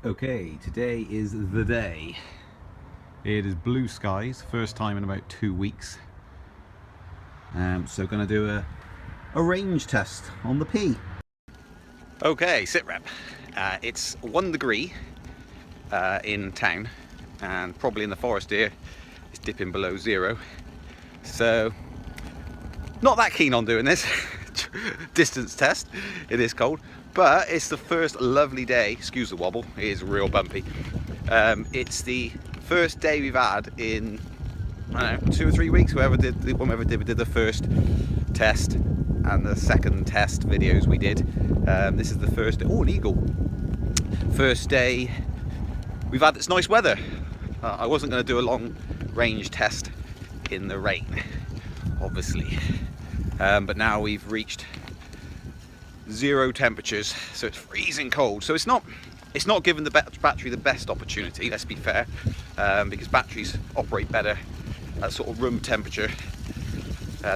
Okay, today is the day. It is blue skies, first time in about 2 weeks. So going to do a range test on the P. Okay, sit rep. It's 1 degree in town, and probably in the forest here it's dipping below 0. So not that keen on doing this distance test. It is cold, but it's the first lovely day. Excuse the wobble, it is real bumpy. It's the first day we've had in, I don't know, 2 or 3 weeks. Whoever did we did the first test and the second test videos we did. This is the first, oh, an eagle. First day we've had this nice weather. I wasn't going to do a long range test in the rain, obviously, but now we've reached 0 temperatures, so it's freezing cold. So it's not giving the battery the best opportunity, let's be fair, because batteries operate better at sort of room temperature,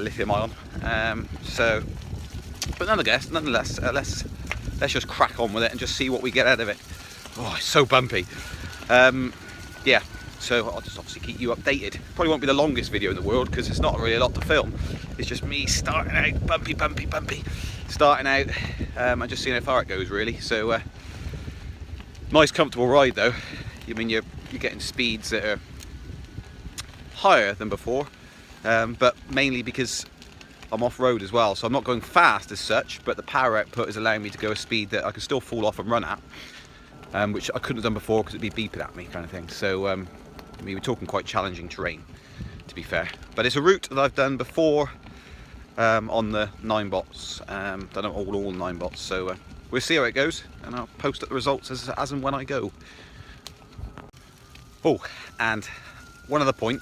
lithium ion. But nonetheless, let's just crack on with it and just see what we get out of it. Oh, it's so bumpy. Yeah, so I'll just obviously keep you updated. Probably won't be the longest video in the world because it's not really a lot to film. It's just me starting out, bumpy, starting out, and just seeing how far it goes, really. So nice comfortable ride though. I mean, you're getting speeds that are higher than before, but mainly because I'm off-road as well, so I'm not going fast as such, but the power output is allowing me to go a speed that I can still fall off and run at, which I couldn't have done before because it'd be beeping at me, kind of thing. So I mean, we're talking quite challenging terrain, to be fair, but it's a route that I've done before on the Ninebots. Done all Ninebots, so we'll see how it goes, and I'll post up the results as and when I go. Oh, and one other point,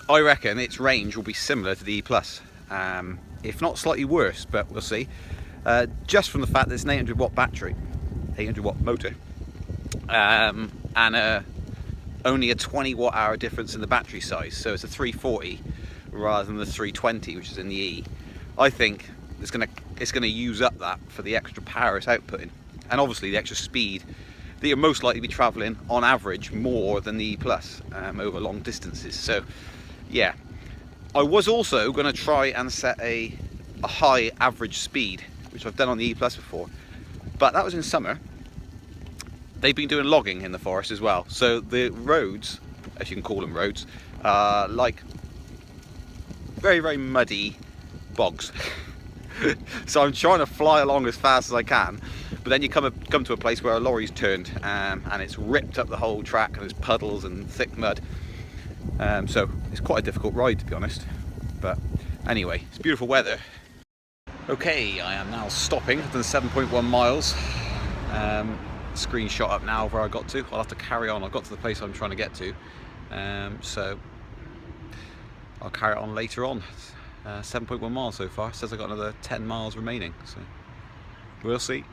I reckon its range will be similar to the E+, if not slightly worse, but we'll see. Just from the fact that it's an 800 watt battery, 800 watt motor, and only a 20 watt hour difference in the battery size, so it's a 340 rather than the 320 which is in the E. I think it's gonna use up that for the extra power it's outputting, and obviously the extra speed that you're most likely to be travelling on average more than the E+ over long distances. So yeah, I was also going to try and set a high average speed, which I've done on the E+ before, but that was in summer. They've been doing logging in the forest as well, so the roads, if you can call them roads, are like very, very muddy bogs. So I'm trying to fly along as fast as I can, but then you come to a place where a lorry's turned, and it's ripped up the whole track, and there's puddles and thick mud. So it's quite a difficult ride, to be honest, but anyway, it's beautiful weather. Okay, I am now stopping. I've done 7.1 miles. Screenshot up now where I got to. I'll have to carry on. I've got to the place I'm trying to get to, so I'll carry it on later on. 7.1 miles so far. It says I've got another 10 miles remaining, so we'll see.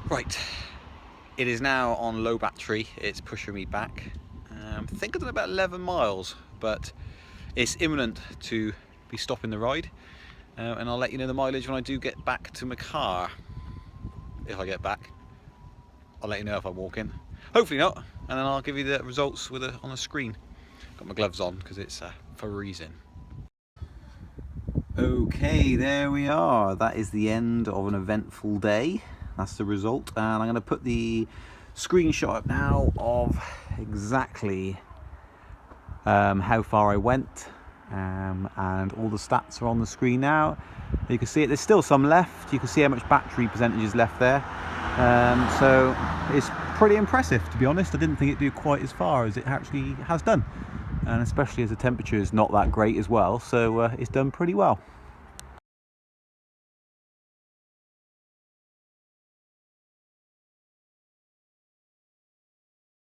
Right, it is now on low battery. It's pushing me back. I think I've done about 11 miles, but it's imminent to be stopping the ride, and I'll let you know the mileage when I do get back to my car. If I get back, I'll let you know if I'm walking. Hopefully not, and then I'll give you the results on the screen. Got my gloves on because it's freezing. Okay, there we are. That is the end of an eventful day. That's the result, and I'm going to put the screenshot up now of exactly how far I went, and all the stats are on the screen now. You can see it. There's still some left. You can see how much battery percentage is left there, so it's pretty impressive, to be honest. I didn't think it'd do quite as far as it actually has done, and especially as the temperature is not that great as well, so it's done pretty well.